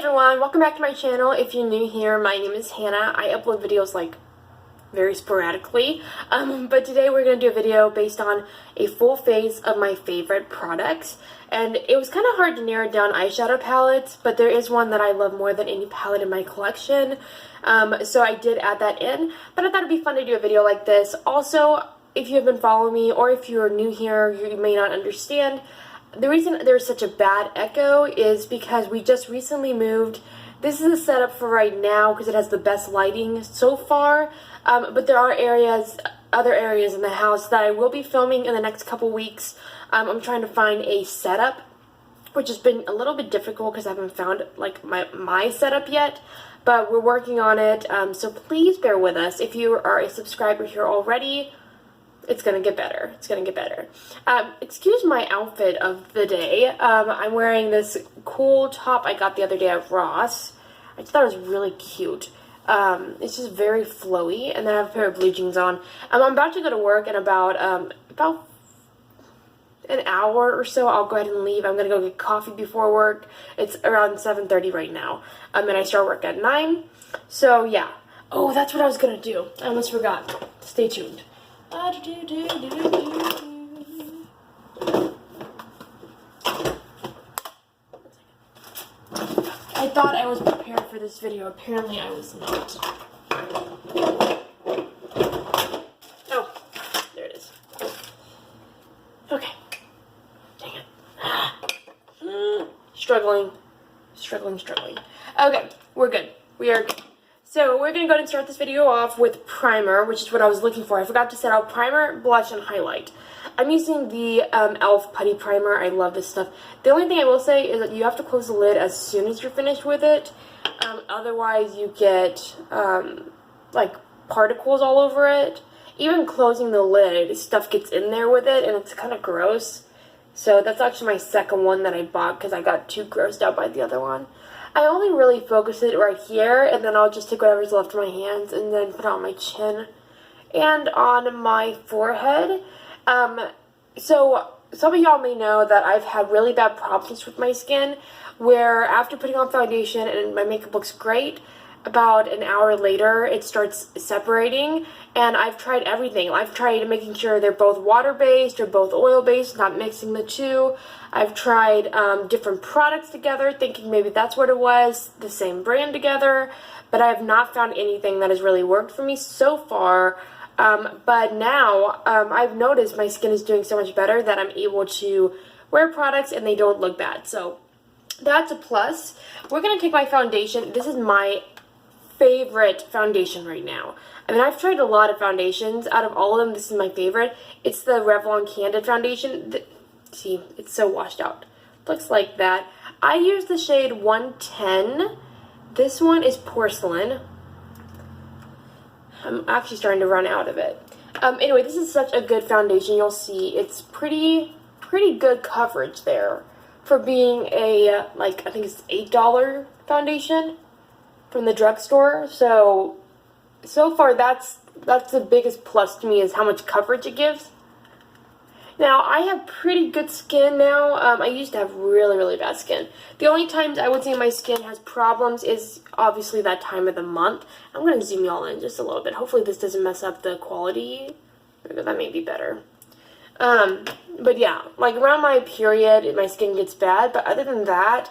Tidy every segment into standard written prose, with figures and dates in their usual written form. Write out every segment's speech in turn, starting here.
everyone, welcome back to my channel. If you're new here, my name is Hannah. I upload videos like very sporadically, but today we're going to do a video based on a full face of my favorite products. And it was kind of hard to narrow down eyeshadow palettes, but there is one that I love more than any palette in my collection. So I did add that in, but I thought it'd be fun to do a video like this. Also, if you have been following me or if you're new here, you may not understand. The reason there's such a bad echo is because we just recently moved. This is the setup for right now because it has the best lighting so far, but there are other areas in the house that I will be filming in the next couple weeks. I'm trying to find a setup, which has been a little bit difficult because I haven't found like my setup yet, but we're working on it, so please bear with us. If you are a subscriber here already, it's gonna get better. It's gonna get better. Excuse my outfit of the day. I'm wearing this cool top I got the other day at Ross. I just thought it was really cute. It's just very flowy, and then I have a pair of blue jeans on. I'm about to go to work in about an hour or so. I'll go ahead and leave. I'm gonna go get coffee before work. It's around 7:30 right now. And I start work at 9. So yeah. Oh, that's what I was gonna do. I almost forgot. Stay tuned. I thought I was prepared for this video. Apparently I was not. Oh, there it is. Okay. Dang it. Struggling. Okay, we're good. We are good. So we're going to go ahead and start this video off with primer, which is what I was looking for. I forgot to set out primer, blush, and highlight. I'm using the e.l.f. Putty Primer. I love this stuff. The only thing I will say is that you have to close the lid as soon as you're finished with it. Otherwise, you get like particles all over it. Even closing the lid, stuff gets in there with it, and it's kind of gross. So that's actually my second one that I bought because I got too grossed out by the other one. I only really focus it right here, and then I'll just take whatever's left of my hands and then put it on my chin and on my forehead. So some of y'all may know that I've had really bad problems with my skin, where after putting on foundation and my makeup looks great, about an hour later it starts separating, and I've tried everything. I've tried making sure they're both water-based or both oil-based, not mixing the two. I've tried different products together, thinking maybe that's what it was, the same brand together, but I have not found anything that has really worked for me so far. But now I've noticed my skin is doing so much better that I'm able to wear products and they don't look bad. So that's a plus. We're going to take my foundation. This is my favorite foundation right now. I mean, I've tried a lot of foundations. Out of all of them, this is my favorite. It's the Revlon Candid foundation. See, it's so washed out. Looks like that. I use the shade 110. This one is Porcelain. I'm actually starting to run out of it. Anyway, this is such a good foundation. You'll see it's pretty good coverage there for being a, like, I think it's $8 foundation from the drugstore. So far that's the biggest plus to me, is how much coverage it gives. Now, I have pretty good skin now. I used to have really bad skin. The only times I would say my skin has problems is obviously that time of the month. I'm going to zoom y'all in just a little bit. Hopefully this doesn't mess up the quality. Maybe that may be better. But yeah, like around my period, my skin gets bad. But other than that,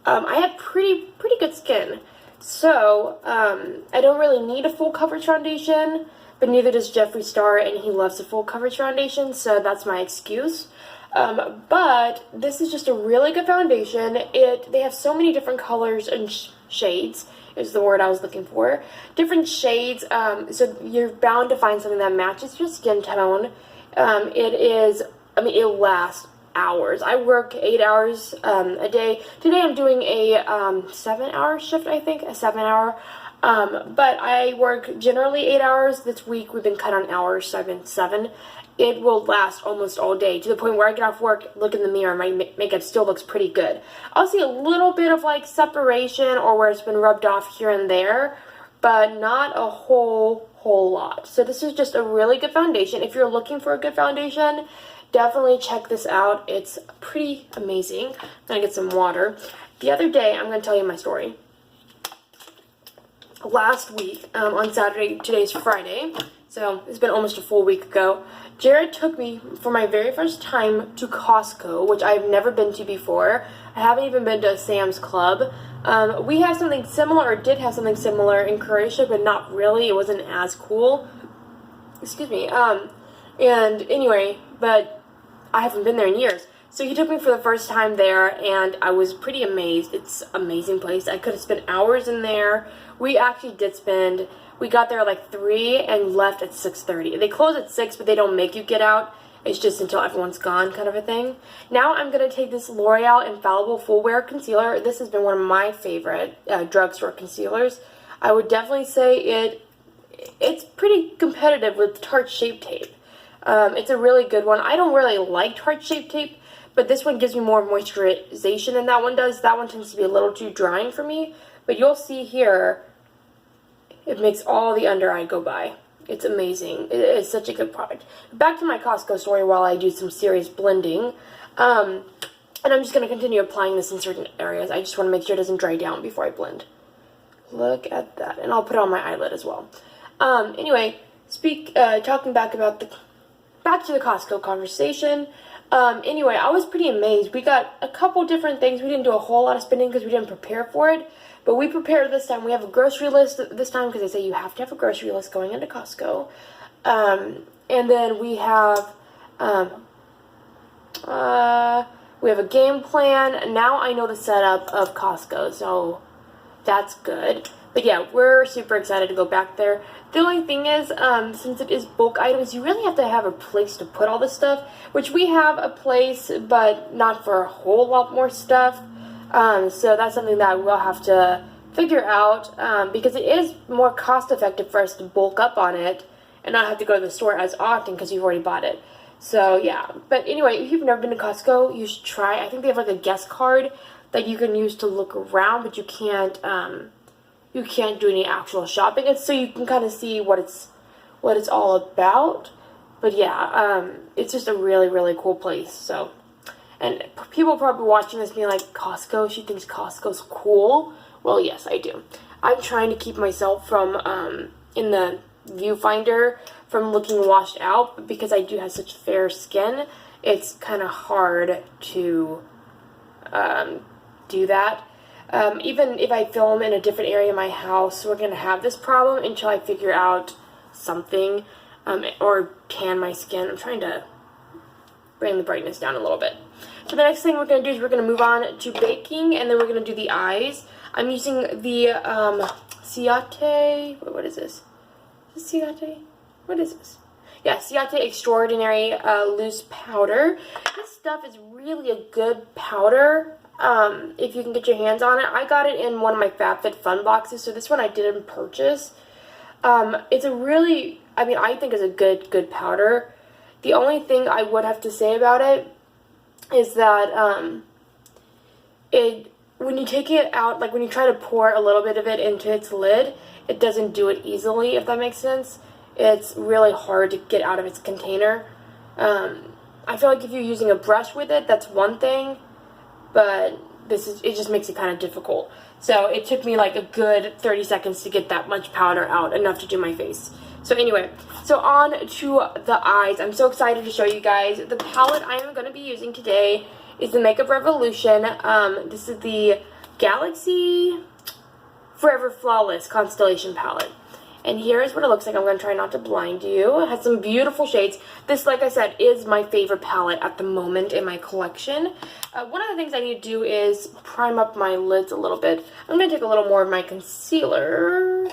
I have pretty good skin. So, I don't really need a full coverage foundation, but neither does Jeffree Star, and he loves a full coverage foundation, so that's my excuse. But this is just a really good foundation. They have so many different colors and shades, is the word I was looking for. Different shades, so you're bound to find something that matches your skin tone. It'll last hours. I work 8 hours a day. Today I'm doing a 7-hour shift, I think, a 7-hour. But I work generally 8 hours. This week we've been cut on hours, so I've been 7. It will last almost all day, to the point where I get off work, look in the mirror, my makeup still looks pretty good. I'll see a little bit of like separation or where it's been rubbed off here and there, but not a whole lot. So this is just a really good foundation. If you're looking for a good foundation, definitely check this out. It's pretty amazing. I'm gonna get some water. the other day, I'm going to tell you my story. Last week, on Saturday, today's Friday, so it's been almost a full week ago, Jared took me for my very first time to Costco, which I've never been to before. I haven't even been to a Sam's Club. We have something similar, or did have something similar in Croatia, but not really. It wasn't as cool. Excuse me. And anyway, but I haven't been there in years. So he took me for the first time there, and I was pretty amazed. It's an amazing place. I could have spent hours in there. We actually did spend, we got there at like 3 and left at 6:30. They close at 6, but they don't make you get out. It's just until everyone's gone kind of a thing. Now I'm going to take this L'Oreal Infallible Full Wear Concealer. This has been one of my favorite drugstore concealers. I would definitely say it's pretty competitive with Tarte Shape Tape. It's a really good one. I don't really like Tarte Shape Tape, but this one gives me more moisturization than that one does. That one tends to be a little too drying for me. But you'll see here, it makes all the under eye go by. It's amazing. It is such a good product. Back to my Costco story while I do some serious blending. And I'm just going to continue applying this in certain areas. I just want to make sure it doesn't dry down before I blend. Look at that. And I'll put it on my eyelid as well. Anyway, talking back to the Costco conversation. Anyway, I was pretty amazed. We got a couple different things. We didn't do a whole lot of spending because we didn't prepare for it. But we prepared this time. We have a grocery list this time because they say you have to have a grocery list going into Costco. And then we have a game plan. Now I know the setup of Costco, so that's good. But yeah, we're super excited to go back there. The only thing is, since it is bulk items, you really have to have a place to put all this stuff, which we have a place, but not for a whole lot more stuff. So that's something that we'll have to figure out, because it is more cost effective for us to bulk up on it and not have to go to the store as often because you've already bought it. So yeah, but anyway, if you've never been to Costco, you should try. I think they have like a guest card that you can use to look around, but you can't do any actual shopping. It's so you can kind of see what it's all about. But yeah, it's just a really, really cool place. So, and people probably watching this being like, Costco, she thinks Costco's cool. Well, yes, I do. I'm trying to keep myself from, in the viewfinder, from looking washed out, but because I do have such fair skin, it's kind of hard to do that. Even if I film in a different area of my house, we're going to have this problem until I figure out something, or tan my skin. I'm trying to bring the brightness down a little bit. So the next thing we're going to do is we're going to move on to baking, and then we're going to do the eyes. I'm using the Ciate, what is this? Is this Ciate? What is this? Yeah, Ciate Extraordinary Loose Powder. This stuff is really a good powder. If you can get your hands on it. I got it in one of my FabFitFun boxes, so this one I didn't purchase. It's a really, I think it's a good powder. The only thing I would have to say about it is that, when you take it out, like when you try to pour a little bit of it into its lid, it doesn't do it easily, if that makes sense. It's really hard to get out of its container. I feel like if you're using a brush with it, that's one thing. But it just makes it kind of difficult. So it took me like a good 30 seconds to get that much powder out, enough to do my face. So anyway, so on to the eyes. I'm so excited to show you guys. The palette I am going to be using today is the Makeup Revolution. This is the Galaxy Forever Flawless Constellation palette. And here's what it looks like. I'm going to try not to blind you. It has some beautiful shades. This, like I said, is my favorite palette at the moment in my collection. One of the things I need to do is prime up my lids a little bit. I'm going to take a little more of my concealer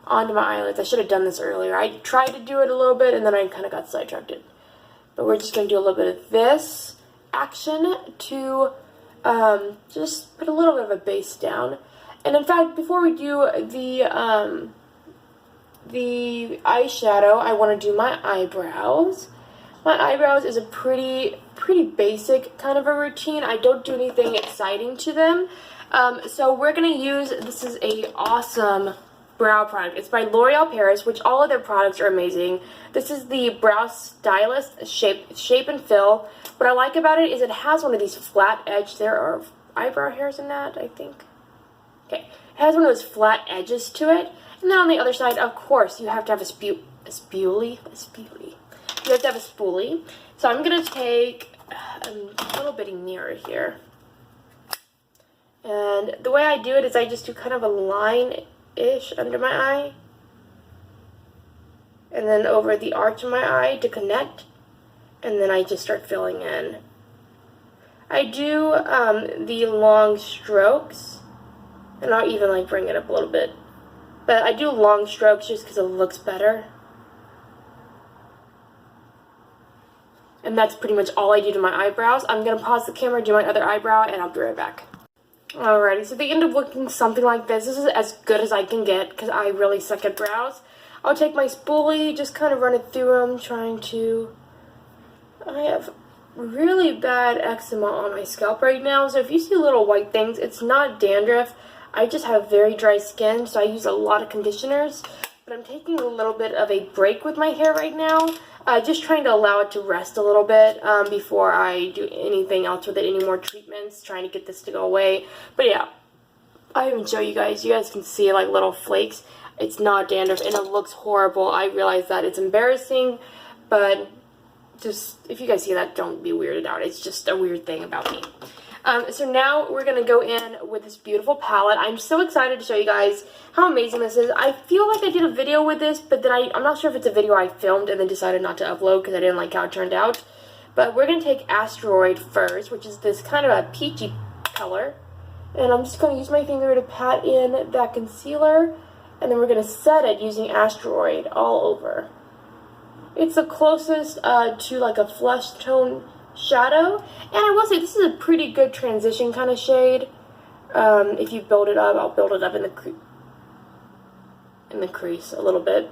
onto my eyelids. I should have done this earlier. I tried to do it a little bit, and then I kind of got sidetracked. But we're just going to do a little bit of this action to just put a little bit of a base down. And in fact, before we do the eyeshadow, I want to do my eyebrows. My eyebrows is a pretty basic kind of a routine. I don't do anything exciting to them. So we're going to use, this is a awesome brow product. It's by L'Oreal Paris, which all of their products are amazing. This is the Brow Stylist Shape and Fill. What I like about it is it has one of these flat edge. There are eyebrow hairs in that, I think. Okay, it has one of those flat edges to it. And then on the other side, of course, you have to have a spoolie. You have to have a spoolie. So I'm going to take a little bitty mirror here. And the way I do it is I just do kind of a line-ish under my eye. And then over the arch of my eye to connect. And then I just start filling in. I do the long strokes. And I'll even like bring it up a little bit. But I do long strokes just because it looks better. And that's pretty much all I do to my eyebrows. I'm going to pause the camera, do my other eyebrow, and I'll be right back. Alrighty, so they end up looking something like this. This is as good as I can get because I really suck at brows. I'll take my spoolie, just kind of run it through them, trying to... I have really bad eczema on my scalp right now, so if you see little white things, it's not dandruff. I just have very dry skin, so I use a lot of conditioners. But I'm taking a little bit of a break with my hair right now. Just trying to allow it to rest a little bit before I do anything else with it, any more treatments, trying to get this to go away. But yeah, I even show you guys. You guys can see like little flakes. It's not dandruff, and it looks horrible. I realize that it's embarrassing, but just, if you guys see that, don't be weirded out. It's just a weird thing about me. So now we're going to go in with this beautiful palette. I'm so excited to show you guys how amazing this is. I feel like I did a video with this, but then I'm not sure if it's a video I filmed and then decided not to upload because I didn't like how it turned out. But we're going to take Asteroid first, which is this kind of a peachy color. And I'm just going to use my finger to pat in that concealer. And then we're going to set it using Asteroid all over. It's the closest to like a flesh tone shadow, and I will say this is a pretty good transition kind of shade. If you build it up, I'll build it up in the crease a little bit.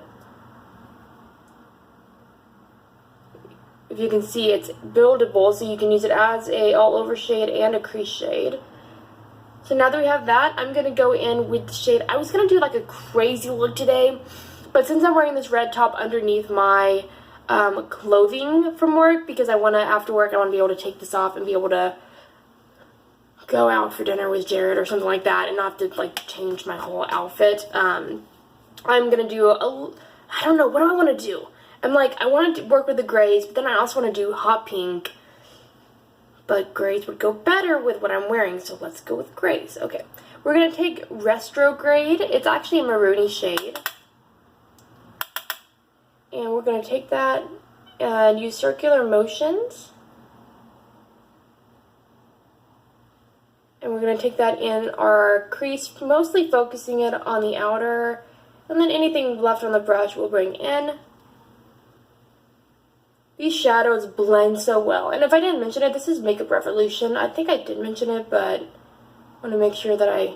If you can see, it's buildable, so you can use it as a all over shade and a crease shade. So now that we have that, I'm going to go in with the shade. I was going to do like a crazy look today, but since I'm wearing this red top underneath my clothing from work, because I want to, after work, I want to be able to take this off and be able to go out for dinner with Jared or something like that and not have to like change my whole outfit. I'm going to do I don't know, what do I want to do? I'm like, I want to work with the grays, but then I also want to do hot pink, but grays would go better with what I'm wearing, so let's go with grays. Okay, we're going to take Retrograde. It's actually a maroony shade. And we're going to take that and use circular motions. And we're going to take that in our crease, mostly focusing it on the outer. And then anything left on the brush we'll bring in. These shadows blend so well. And if I didn't mention it, this is Makeup Revolution. I think I did mention it, but I want to make sure that I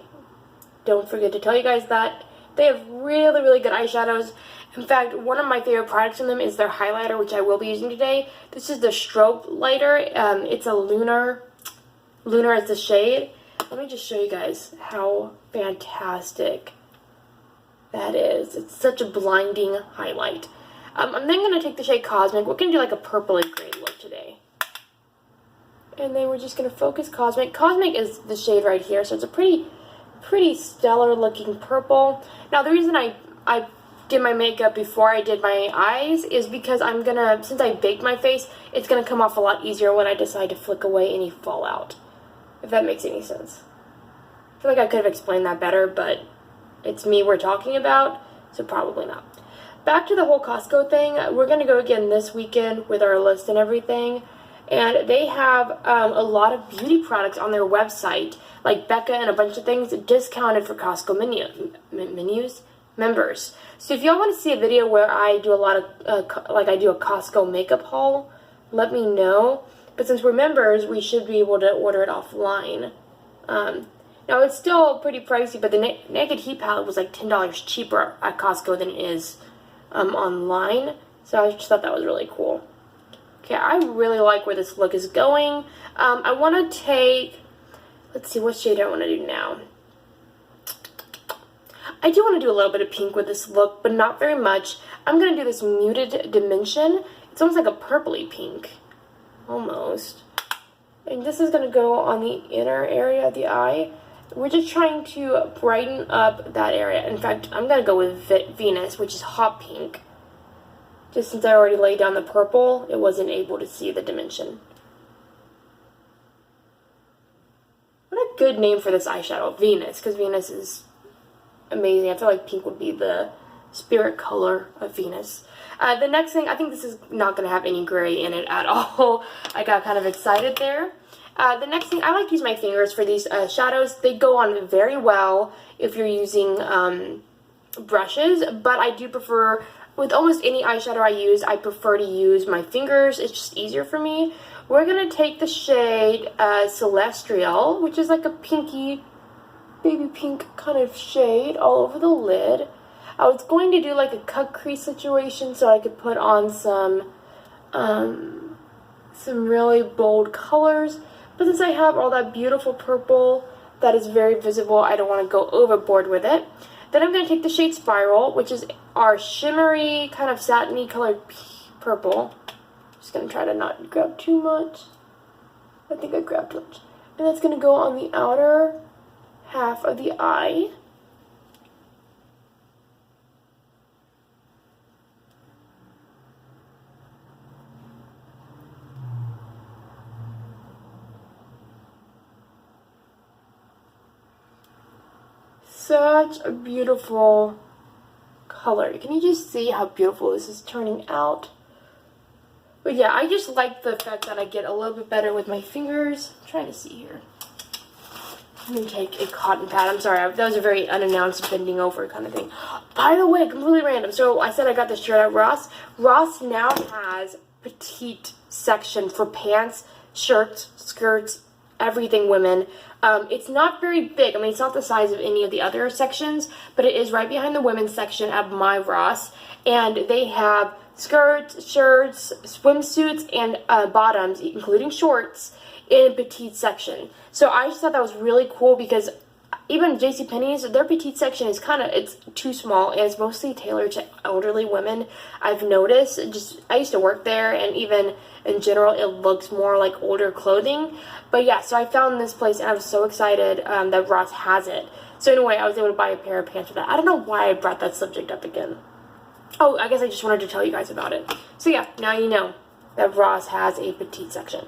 don't forget to tell you guys that. They have really, really good eyeshadows. In fact, one of my favorite products from them is their highlighter, which I will be using today. This is the Strobe Lighter. It's a Lunar. Lunar is the shade. Let me just show you guys how fantastic that is. It's such a blinding highlight. I'm then going to take the shade Cosmic. We're going to do like a purpley gray look today. And then we're just going to focus Cosmic. Cosmic is the shade right here, so it's a pretty stellar looking purple. Now the reason I did my makeup before I did my eyes is because I'm gonna, since I baked my face, it's gonna come off a lot easier when I decide to flick away any fallout, if that makes any sense. I feel like I could have explained that better, but it's me we're talking about, so probably not. Back to the whole Costco thing, we're gonna go again this weekend with our list and everything, and they have a lot of beauty products on their website, like Becca and a bunch of things discounted for Costco members. So if y'all want to see a video where I do a lot of, like I do a Costco makeup haul, let me know. But since we're members, we should be able to order it offline. Now it's still pretty pricey, but the Naked Heat palette was like $10 cheaper at Costco than it is online. So I just thought that was really cool. Okay, I really like where this look is going. I want to take, let's see, what shade I want to do now. I do want to do a little bit of pink with this look, but not very much. I'm going to do this Muted Dimension. It's almost like a purpley pink. Almost. And this is going to go on the inner area of the eye. We're just trying to brighten up that area. In fact, I'm going to go with Venus, which is hot pink. Just since I already laid down the purple, it wasn't able to see the dimension. What a good name for this eyeshadow, Venus, because Venus is amazing. I feel like pink would be the spirit color of Venus. The next thing, I think this is not going to have any gray in it at all. I got kind of excited there. The next thing, I like to use my fingers for these shadows. They go on very well if you're using brushes, but I do prefer, with almost any eyeshadow I use, I prefer to use my fingers. It's just easier for me. We're going to take the shade Celestial, which is like a pinky, baby pink kind of shade all over the lid. I was going to do like a cut crease situation so I could put on some really bold colors. But since I have all that beautiful purple that is very visible, I don't want to go overboard with it. Then I'm going to take the shade Spiral, which is our shimmery, kind of satiny colored purple. Just going to try to not grab too much. I think I grabbed too much. And that's going to go on the outer half of the eye. Such a beautiful color. Can you just see how beautiful this is turning out? But yeah, I just like the fact that I get a little bit better with my fingers. I'm trying to see here. Let me take a cotton pad. I'm sorry, that was a very unannounced bending over kind of thing. By the way, completely random. So I said I got this shirt at Ross. Ross now has petite section for pants, shirts, skirts, everything women. It's not very big. I mean, it's not the size of any of the other sections, but it is right behind the women's section at my Ross. And they have skirts, shirts, swimsuits, and bottoms, including shorts, in petite section. So I just thought that was really cool because even JCPenney's, their petite section is it's too small, and it's mostly tailored to elderly women. I've noticed, I used to work there, and even in general, it looks more like older clothing. But yeah, so I found this place, and I was so excited that Ross has it. So anyway, I was able to buy a pair of pants for that. I don't know why I brought that subject up again. Oh, I guess I just wanted to tell you guys about it. So yeah, now you know that Ross has a petite section.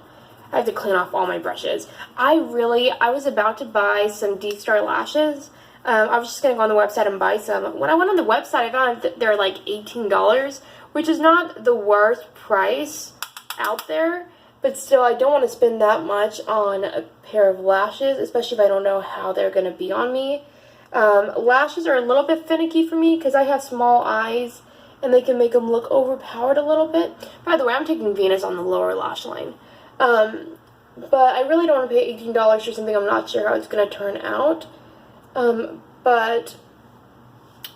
I have to clean off all my brushes. I was about to buy some D-Star lashes. I was just going to go on the website and buy some. When I went on the website, I found that they're like $18, which is not the worst price out there. But still, I don't want to spend that much on a pair of lashes, especially if I don't know how they're going to be on me. Lashes are a little bit finicky for me because I have small eyes, and they can make them look overpowered a little bit. By the way, I'm taking Venus on the lower lash line. But I really don't want to pay $18 for something I'm not sure how it's going to turn out. But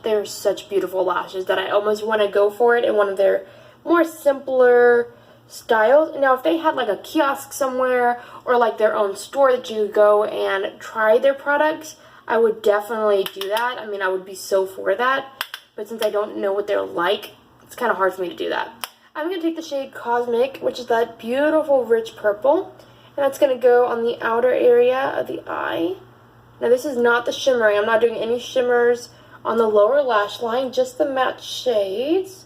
they're such beautiful lashes that I almost want to go for it in one of their more simpler styles. Now, if they had like a kiosk somewhere or like their own store that you go and try their products, I would definitely do that. I mean, I would be so for that. But since I don't know what they're like, it's kind of hard for me to do that. I'm going to take the shade Cosmic, which is that beautiful rich purple. And that's going to go on the outer area of the eye. Now this is not the shimmering. I'm not doing any shimmers on the lower lash line, just the matte shades.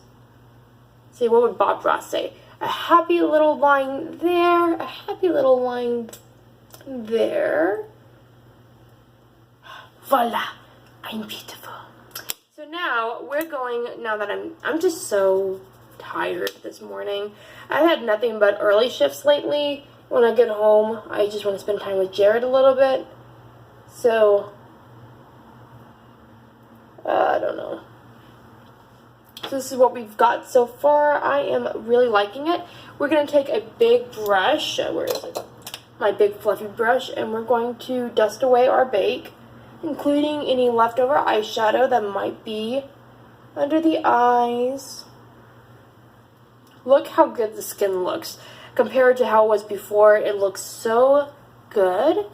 See, what would Bob Ross say? A happy little line there, a happy little line there. Voila, I'm beautiful. So now we're going, now that I'm just so tired this morning. I've had nothing but early shifts lately. When I get home, I just want to spend time with Jared a little bit. So, I don't know. So this is what we've got so far. I am really liking it. We're going to take a big brush. Where is it? My big fluffy brush. And we're going to dust away our bake, including any leftover eyeshadow that might be under the eyes. Look how good the skin looks. Compared to how it was before, it looks so good.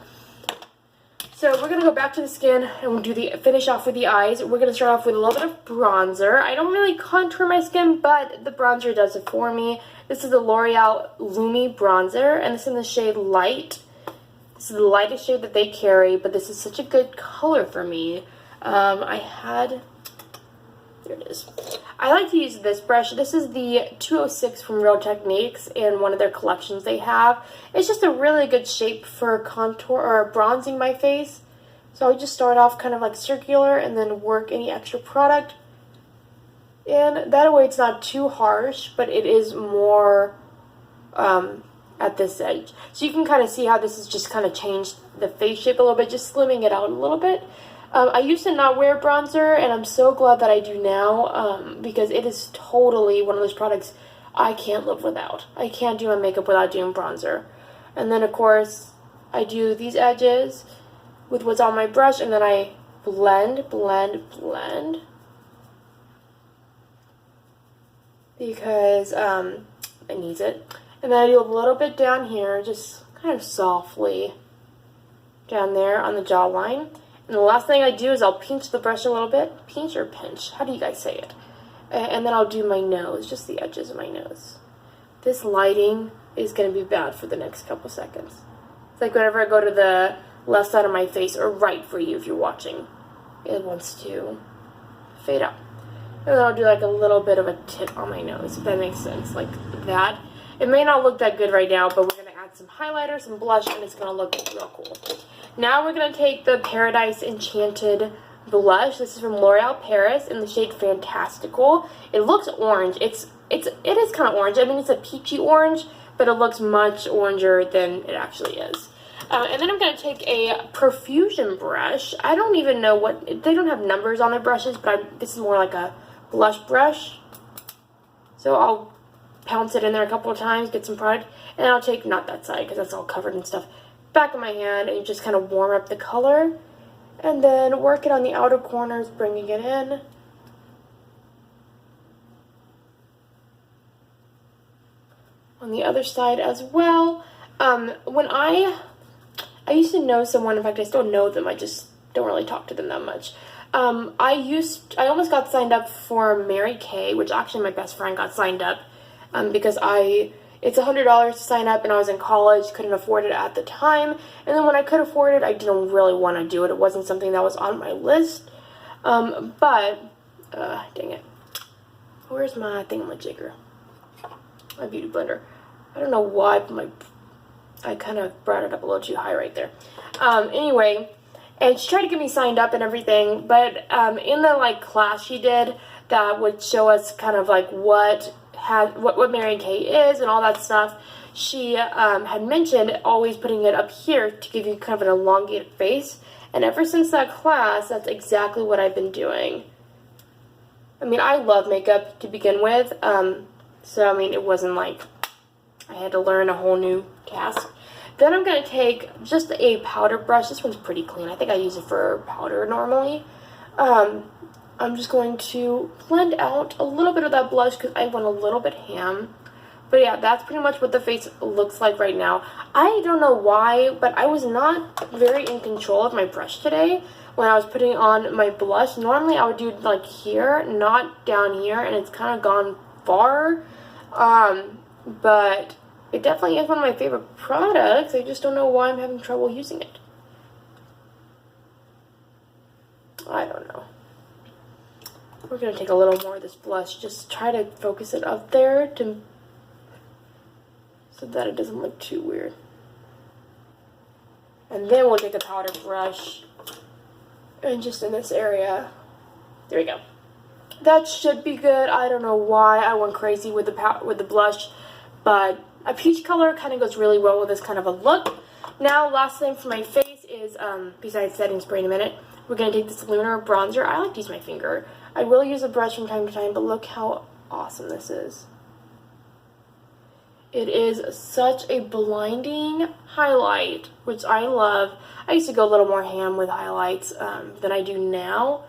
So we're going to go back to the skin and we'll finish off with the eyes. We're going to start off with a little bit of bronzer. I don't really contour my skin, but the bronzer does it for me. This is the L'Oreal Lumi Bronzer, and this is in the shade Light. This is the lightest shade that they carry, but this is such a good color for me. There it is. I like to use this brush. This is the 206 from Real Techniques in one of their collections they have. It's just a really good shape for contour or bronzing my face. So I just start off kind of like circular and then work any extra product. And that way it's not too harsh, but it is more at this edge. So you can kind of see how this has just kind of changed the face shape a little bit, just slimming it out a little bit. I used to not wear bronzer, and I'm so glad that I do now, because it is totally one of those products I can't live without. I can't do my makeup without doing bronzer. And then, of course, I do these edges with what's on my brush, and then I blend, blend, blend. Because it needs it. And then I do a little bit down here, just kind of softly down there on the jawline. And the last thing I do is I'll pinch the brush a little bit. Pinch or pinch? How do you guys say it? And then I'll do my nose, just the edges of my nose. This lighting is going to be bad for the next couple seconds. It's like whenever I go to the left side of my face, or right for you if you're watching, it wants to fade out. And then I'll do like a little bit of a tip on my nose, if that makes sense, like that. It may not look that good right now, but we're going to add some highlighter, some blush, and it's going to look real cool. Now we're going to take the Paradise Enchanted blush. This is from L'Oreal Paris in the shade Fantastical. It looks orange. It is kind of orange. I mean, it's a peachy orange, but it looks much oranger than it actually is. And then I'm going to take a Profusion brush. I don't even know what, they don't have numbers on their brushes, but this is more like a blush brush. So I'll pounce it in there a couple of times, get some product, and I'll take, not that side because that's all covered in stuff, back of my hand, and just kind of warm up the color, and then work it on the outer corners, bringing it in. On the other side as well. When I used to know someone, in fact I still know them, I just don't really talk to them that much. I almost got signed up for Mary Kay, which actually my best friend got signed up, because it's $100 to sign up, and I was in college, couldn't afford it at the time, and then when I could afford it, I didn't really want to do it. It wasn't something that was on my list, but, dang it, where's my thingamajigger? My beauty blender. I don't know why, but I kind of brought it up a little too high right there. Anyway, and she tried to get me signed up and everything, but in the like class she did that would show us kind of like what Mary Kay is and all that stuff, she had mentioned always putting it up here to give you kind of an elongated face, and ever since that class, that's exactly what I've been doing. I mean, I love makeup to begin with, so I mean, it wasn't like I had to learn a whole new task. Then I'm going to take just a powder brush. This one's pretty clean. I think I use it for powder normally. I'm just going to blend out a little bit of that blush because I went a little bit ham. But yeah, that's pretty much what the face looks like right now. I don't know why, but I was not very in control of my brush today when I was putting on my blush. Normally I would do it like here, not down here, and it's kind of gone far. But it definitely is one of my favorite products. I just don't know why I'm having trouble using it. I don't know. We're going to take a little more of this blush. Just try to focus it up there so that it doesn't look too weird. And then we'll take a powder brush and just in this area. There we go. That should be good. I don't know why I went crazy with the blush, but a peach color kind of goes really well with this kind of a look. Now, last thing for my face is, besides setting spray in a minute, we're going to take this Lunar Bronzer. I like to use my finger. I will use a brush from time to time, but look how awesome this is. It is such a blinding highlight, which I love. I used to go a little more ham with highlights than I do now,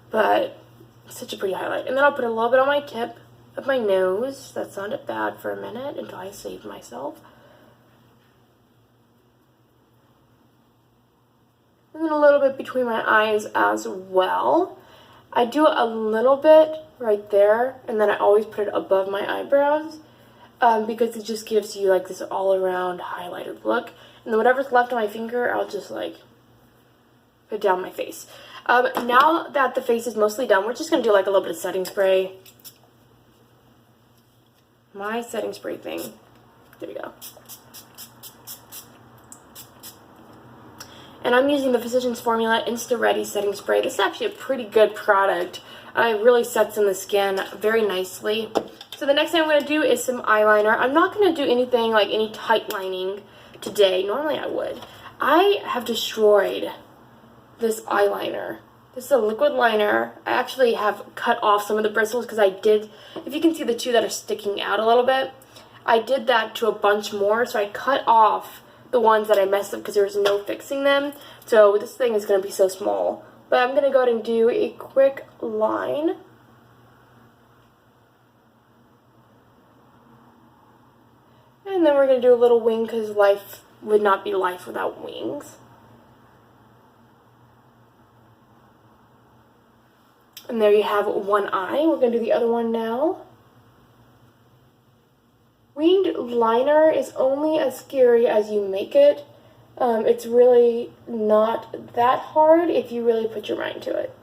but it's such a pretty highlight. And then I'll put a little bit on my tip of my nose. That sounded bad for a minute until I saved myself. And then a little bit between my eyes as well. I do a little bit right there, and then I always put it above my eyebrows. because it just gives you like this all-around highlighted look. And then whatever's left on my finger, I'll just like put down my face. Now that the face is mostly done, we're just going to do like a little bit of setting spray. My setting spray thing. There we go. And I'm using the Physicians Formula Insta Ready Setting Spray. This is actually a pretty good product. It really sets in the skin very nicely. So the next thing I'm going to do is some eyeliner. I'm not going to do anything like any tight lining today. Normally I would. I have destroyed this eyeliner. This is a liquid liner. I actually have cut off some of the bristles because I did, if you can see the two that are sticking out a little bit, I did that to a bunch more. So I cut off the ones that I messed up because there was no fixing them. So this thing is going to be so small. But I'm going to go ahead and do a quick line. And then we're going to do a little wing because life would not be life without wings. And there you have one eye. We're going to do the other one now. Winged liner is only as scary as you make it. It's really not that hard if you really put your mind to it.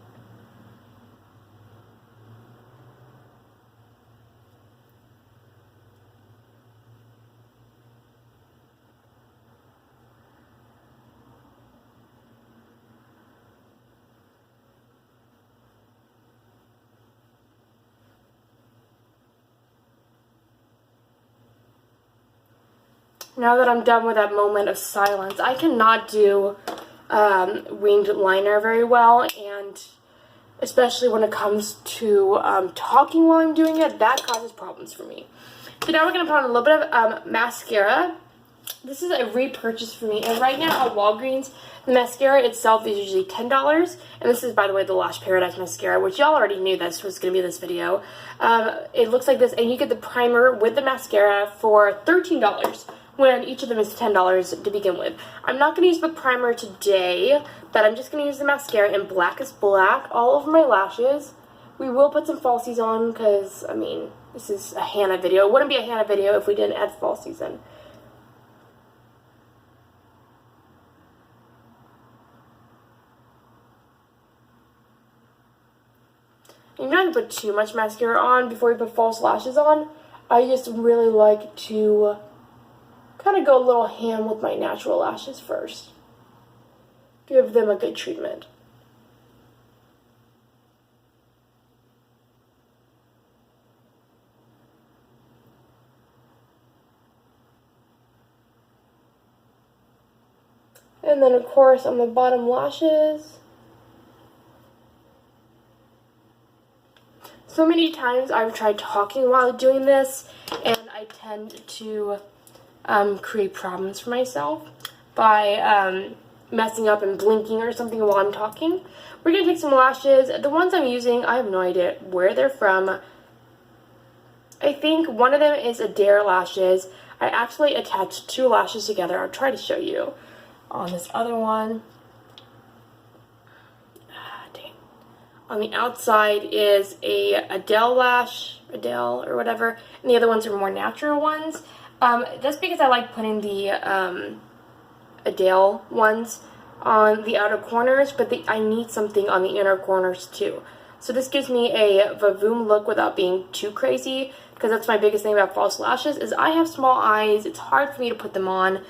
Now that I'm done with that moment of silence, I cannot do winged liner very well, and especially when it comes to talking while I'm doing it, that causes problems for me. So now we're going to put on a little bit of mascara. This is a repurchase for me, and right now at Walgreens, the mascara itself is usually $10, and this is, by the way, the Lash Paradise mascara, which y'all already knew this was going to be this video. It looks like this, and you get the primer with the mascara for $13. When each of them is $10 to begin with. I'm not going to use the primer today, but I'm just going to use the mascara in Blackest Black all over my lashes. We will put some falsies on because, I mean, this is a Hannah video. It wouldn't be a Hannah video if we didn't add falsies in. You don't have to put too much mascara on before you put false lashes on. I just really like to kind of go a little ham with my natural lashes first. Give them a good treatment. And then of course on the bottom lashes. So many times I've tried talking while doing this, and I tend to create problems for myself by messing up and blinking or something while I'm talking. We're going to take some lashes. The ones I'm using, I have no idea where they're from. I think one of them is Adair lashes. I actually attached two lashes together. I'll try to show you on this other one. Dang. On the outside is a Adele lash, Adele or whatever, and the other ones are more natural ones. That's because I like putting the Adele ones on the outer corners, but I need something on the inner corners too. So this gives me a Vavoom look without being too crazy, because that's my biggest thing about false lashes, is I have small eyes. It's hard for me to put them on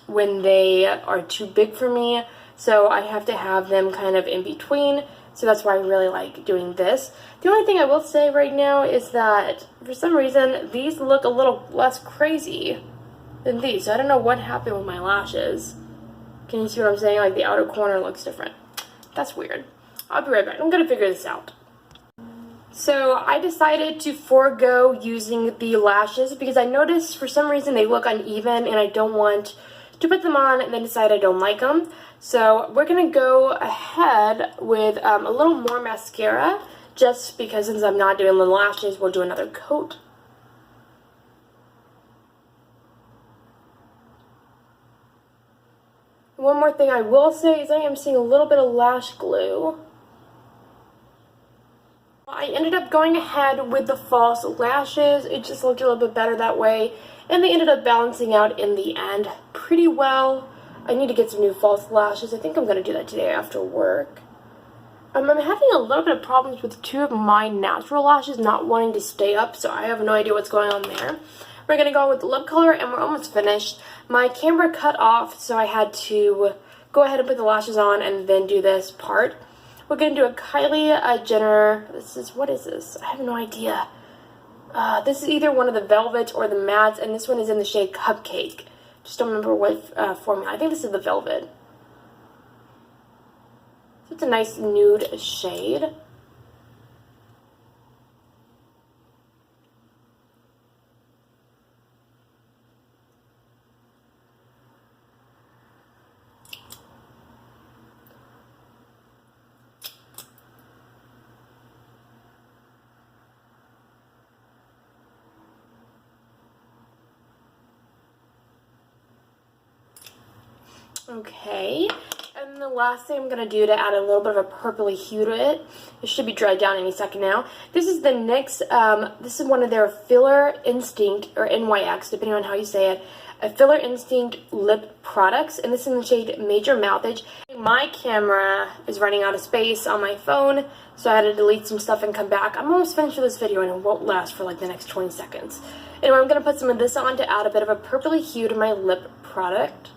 when they are too big for me, so I have to have them kind of in between. So that's why I really like doing this. The only thing I will say right now is that for some reason these look a little less crazy than these. So I don't know what happened with my lashes. Can you see what I'm saying? Like the outer corner looks different. That's weird. I'll be right back. I'm going to figure this out. So I decided to forego using the lashes because I noticed for some reason they look uneven and I don't want to put them on and then decide I don't like them. So we're going to go ahead with a little more mascara, just because since I'm not doing the lashes, we'll do another coat. One more thing I will say is I am seeing a little bit of lash glue I ended up going ahead with the false lashes. It just looked a little bit better that way, and they ended up balancing out in the end pretty well. I need to get some new false lashes. I think I'm going to do that today after work. I'm having a little bit of problems with two of my natural lashes not wanting to stay up, so I have no idea what's going on there. We're going to go with the lip color, and we're almost finished. My camera cut off, so I had to go ahead and put the lashes on and then do this part. We're going to do a Kylie Jenner. What is this? I have no idea. This is either one of the velvets or the mattes, and this one is in the shade Cupcake. Just don't remember what formula. I think this is the velvet. So it's a nice nude shade. Okay, and the last thing I'm going to do to add a little bit of a purpley hue to it, it should be dried down any second now. This is the NYX, this is one of their Filler Instinct, or NYX, depending on how you say it, a Filler Instinct lip products, and this is in the shade Major Mouthage. My camera is running out of space on my phone, so I had to delete some stuff and come back. I'm almost finished with this video, and it won't last for like the next 20 seconds. Anyway, I'm going to put some of this on to add a bit of a purpley hue to my lip product.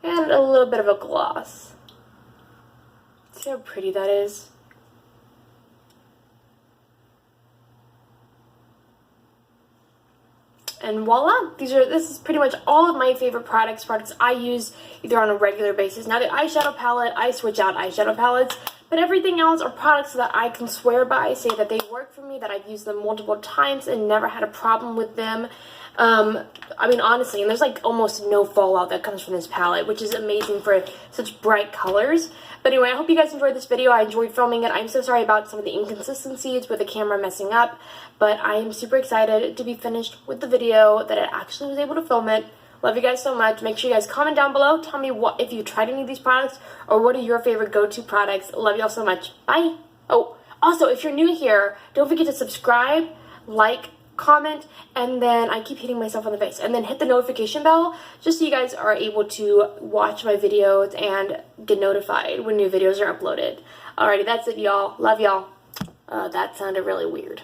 And a little bit of a gloss. See how pretty that is? And voila! This is pretty much all of my favorite products I use either on a regular basis. Now the eyeshadow palette, I switch out eyeshadow palettes, but everything else are products that I can swear by, say that they work for me, that I've used them multiple times and never had a problem with them. I mean, honestly, and there's like almost no fallout that comes from this palette, which is amazing for such bright colors. But anyway, I hope you guys enjoyed this video. I enjoyed filming it. I'm so sorry about some of the inconsistencies with the camera messing up, but I am super excited to be finished with the video, that I actually was able to film it. Love you guys so much. Make sure you guys comment down below. Tell me what if you tried any of these products, or what are your favorite go-to products. Love y'all so much. Bye. Oh, also, if you're new here, don't forget to subscribe, like, comment, and then I keep hitting myself on the face, and then hit the notification bell just so you guys are able to watch my videos and get notified when new videos are uploaded. Alrighty, that's it, y'all. Love y'all. That sounded really weird.